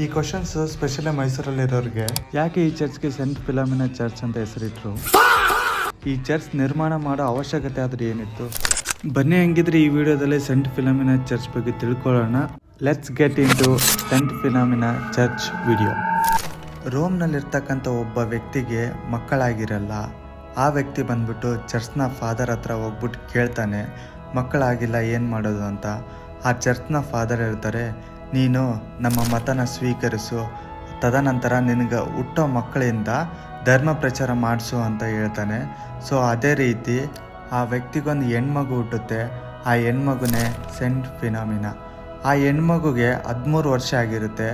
ಈ questions specially ಮೈಸೂರಲ್ಲಿರೋರಿಗೆ, ಯಾಕೆ ಈ ಚರ್ಚ್ಗೆ ಸೆಂಟ್ ಫಿಲಾಮಿನಾ ಚರ್ಚ್ ಅಂತ ಹೆಸರಿಟ್ರು, ಈ ಚರ್ಚ್ ನಿರ್ಮಾಣ ಮಾಡೋ ಅವಶ್ಯಕತೆ ಆದ್ರೆ ಏನಿತ್ತು, ಬನ್ನಿ ಹಂಗಿದ್ರೆ ಈ ವಿಡಿಯೋದಲ್ಲಿ ಸೆಂಟ್ ಫಿಲಾಮಿನಾ ಚರ್ಚ್ ಬಗ್ಗೆ ತಿಳ್ಕೊಳ್ಳೋಣ. Let's get into saint Philomena church video. ರೋಮ್ನಲ್ಲಿರ್ತಕ್ಕಂಥ ಒಬ್ಬ ವ್ಯಕ್ತಿಗೆ ಮಕ್ಕಳಾಗಿರಲ್ಲ. ಆ ವ್ಯಕ್ತಿ ಬಂದ್ಬಿಟ್ಟು ಚರ್ಚ್ನ ಫಾದರ್ ಹತ್ರ ಹೋಗ್ಬಿಟ್ಟು ಕೇಳ್ತಾನೆ, ಮಕ್ಕಳಾಗಿಲ್ಲ ಏನು ಮಾಡೋದು ಅಂತ. ಆ ಚರ್ಚ್ನ ಫಾದರ್ ಹೇಳ್ತಾರೆ, ನೀನು ನಮ್ಮ ಮತನ ಸ್ವೀಕರಿಸು, ತದನಂತರ ನಿನಗೆ ಹುಟ್ಟೋ ಮಕ್ಕಳಿಂದ ಧರ್ಮ ಪ್ರಚಾರ ಮಾಡಿಸು ಅಂತ ಹೇಳ್ತಾನೆ. ಸೊ ಅದೇ ರೀತಿ ಆ ವ್ಯಕ್ತಿಗೊಂದು ಹೆಣ್ಮಗು ಹುಟ್ಟುತ್ತೆ. ಆ ಹೆಣ್ಮಗುನೇ ಸೆಂಟ್ ಫಿಲಾಮಿನಾ. ಆ ಹೆಣ್ಮಗುಗೆ 13 ವರ್ಷ ಆಗಿರುತ್ತೆ.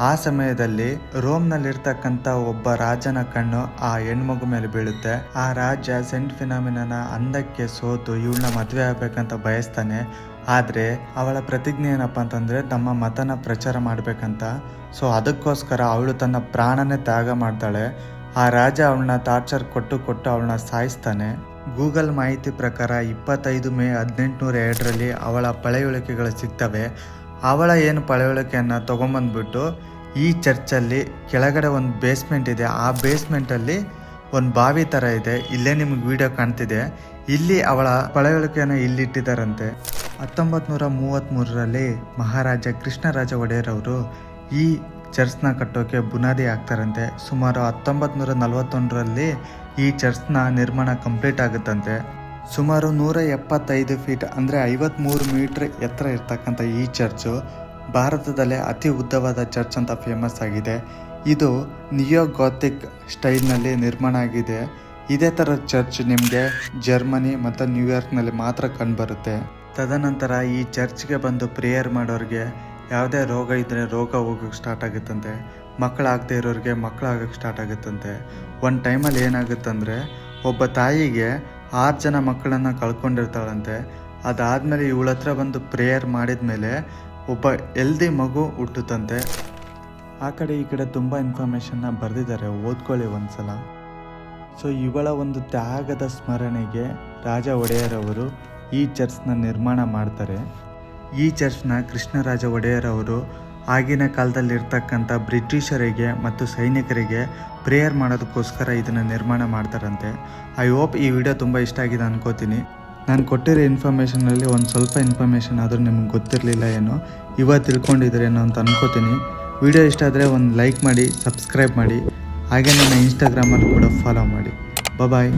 ಆ ಸಮಯದಲ್ಲಿ ರೋಮ್ನಲ್ಲಿರ್ತಕ್ಕಂಥ ಒಬ್ಬ ರಾಜನ ಕಣ್ಣು ಆ ಹೆಣ್ಮಗು ಮೇಲೆ ಬೀಳುತ್ತೆ. ಆ ರಾಜ ಸೆಂಟ್ ಫಿಲಾಮಿನಾನ ಅಂದಕ್ಕೆ ಸೋತು ಇವಳನ್ನ ಮದುವೆ ಆಗ್ಬೇಕಂತ ಬಯಸ್ತಾನೆ. ಆದರೆ ಅವಳ ಪ್ರತಿಜ್ಞೆ ಏನಪ್ಪ ಅಂತಂದರೆ ತಮ್ಮ ಮತನ ಪ್ರಚಾರ ಮಾಡಬೇಕಂತ. ಸೊ ಅದಕ್ಕೋಸ್ಕರ ಅವಳು ತನ್ನ ಪ್ರಾಣನೇ ತ್ಯಾಗ ಮಾಡ್ತಾಳೆ. ಆ ರಾಜ ಅವಳನ್ನ ಟಾರ್ಚರ್ ಕೊಟ್ಟು ಅವಳನ್ನ ಸಾಯಿಸ್ತಾನೆ. ಗೂಗಲ್ ಮಾಹಿತಿ ಪ್ರಕಾರ 25 ಮೇ 1802 ಅವಳ ಪಳೆಯುಳಿಕೆಗಳು ಸಿಗ್ತವೆ. ಅವಳ ಏನು ಪಳೆಯುಳಿಕೆಯನ್ನು ತೊಗೊಂಬಂದ್ಬಿಟ್ಟು ಈ ಚರ್ಚಲ್ಲಿ ಕೆಳಗಡೆ ಒಂದು ಬೇಸ್ಮೆಂಟ್ ಇದೆ. ಆ ಬೇಸ್ಮೆಂಟಲ್ಲಿ ಒಂದು ಬಾವಿ ಥರ ಇದೆ. ಇಲ್ಲೇ ನಿಮಗೆ ವಿಡಿಯೋ ಕಾಣ್ತಿದೆ. ಇಲ್ಲಿ ಅವಳ ಪಳೆಯುಳಿಕೆಯನ್ನು ಇಲ್ಲಿಟ್ಟಿದ್ದಾರಂತೆ. 1933 ಮಹಾರಾಜ ಕೃಷ್ಣರಾಜ ಒಡೆಯರ್ ಅವರು ಈ ಚರ್ಚ್ನ ಕಟ್ಟೋಕೆ ಬುನಾದಿ ಆಗ್ತಾರಂತೆ. ಸುಮಾರು 1941 ಈ ಚರ್ಚ್ನ ನಿರ್ಮಾಣ ಕಂಪ್ಲೀಟ್ ಆಗುತ್ತಂತೆ. ಸುಮಾರು 175 ಫೀಟ್ ಅಂದರೆ 53 ಮೀಟರ್ ಎತ್ತರ ಇರ್ತಕ್ಕಂಥ ಈ ಚರ್ಚು ಭಾರತದಲ್ಲೇ ಅತಿ ಉದ್ದವಾದ ಚರ್ಚ್ ಅಂತ ಫೇಮಸ್ ಆಗಿದೆ. ಇದು ನಿಯೋ ಗಾಥಿಕ್ ಸ್ಟೈಲ್ನಲ್ಲಿ ನಿರ್ಮಾಣ ಆಗಿದೆ. ಇದೇ ಥರದ ಚರ್ಚ್ ನಿಮಗೆ ಜರ್ಮನಿ ಮತ್ತು ನ್ಯೂಯಾರ್ಕ್ನಲ್ಲಿ ಮಾತ್ರ ಕಂಡುಬರುತ್ತೆ. ತದನಂತರ ಈ ಚರ್ಚ್ಗೆ ಬಂದು ಪ್ರೇಯರ್ ಮಾಡೋರಿಗೆ ಯಾವುದೇ ರೋಗ ಇದ್ದರೆ ರೋಗ ಹೋಗೋಕ್ಕೆ ಸ್ಟಾರ್ಟ್ ಆಗುತ್ತಂತೆ. ಮಕ್ಕಳಾಗದೇ ಇರೋರಿಗೆ ಮಕ್ಕಳಾಗೋಕ್ಕೆ ಸ್ಟಾರ್ಟ್ ಆಗುತ್ತಂತೆ. ಒಂದು ಟೈಮಲ್ಲಿ ಏನಾಗುತ್ತಂದರೆ ಒಬ್ಬ ತಾಯಿಗೆ 6 ಜನ ಮಕ್ಕಳನ್ನು ಕಳ್ಕೊಂಡಿರ್ತಾಳಂತೆ. ಅದಾದಮೇಲೆ ಇವಳ ಹತ್ರ ಬಂದು ಪ್ರೇಯರ್ ಮಾಡಿದ ಮೇಲೆ ಒಬ್ಬ ಹೆಲ್ದಿ ಮಗು ಹುಟ್ಟುತ್ತಂತೆ. ಆ ಕಡೆ ಈ ಕಡೆ ತುಂಬ ಇನ್ಫಾರ್ಮೇಷನ್ನ ಬರೆದಿದ್ದಾರೆ, ಓದ್ಕೊಳ್ಳಿ ಒಂದ್ಸಲ. ಸೊ ಇವಳ ಒಂದು ತ್ಯಾಗದ ಸ್ಮರಣೆಗೆ ರಾಜ ಒಡೆಯರ್ ಅವರು ಈ ಚರ್ಚ್ನ ನಿರ್ಮಾಣ ಮಾಡ್ತಾರೆ. ಈ ಚರ್ಚ್ನ ಕೃಷ್ಣರಾಜ ಒಡೆಯರ್ ಅವರು ಆಗಿನ ಕಾಲದಲ್ಲಿರ್ತಕ್ಕಂಥ ಬ್ರಿಟಿಷರಿಗೆ ಮತ್ತು ಸೈನಿಕರಿಗೆ ಪ್ರೇಯರ್ ಮಾಡೋದಕ್ಕೋಸ್ಕರ ಇದನ್ನು ನಿರ್ಮಾಣ ಮಾಡ್ತಾರಂತೆ. ಐ ಹೋಪ್ ಈ ವಿಡಿಯೋ ತುಂಬ ಇಷ್ಟ ಆಗಿದೆ ಅನ್ಕೋತೀನಿ. ನಾನು ಕೊಟ್ಟಿರೋ ಇನ್ಫಾರ್ಮೇಷನಲ್ಲಿ ಒಂದು ಸ್ವಲ್ಪ ಇನ್ಫಾರ್ಮೇಷನ್ ಆದರೂ ನಿಮ್ಗೆ ಗೊತ್ತಿರಲಿಲ್ಲ ಏನೋ, ಇವತ್ತು ತಿಳ್ಕೊಂಡಿದ್ದೀರೇನೋ ಅಂತ ಅನ್ಕೋತೀನಿ. ವಿಡಿಯೋ ಇಷ್ಟ ಆದರೆ ಒಂದು ಲೈಕ್ ಮಾಡಿ, ಸಬ್ಸ್ಕ್ರೈಬ್ ಮಾಡಿ, ಹಾಗೆ ನನ್ನ ಇನ್ಸ್ಟಾಗ್ರಾಮಲ್ಲಿ ಕೂಡ ಫಾಲೋ ಮಾಡಿ. ಬಾಯ್.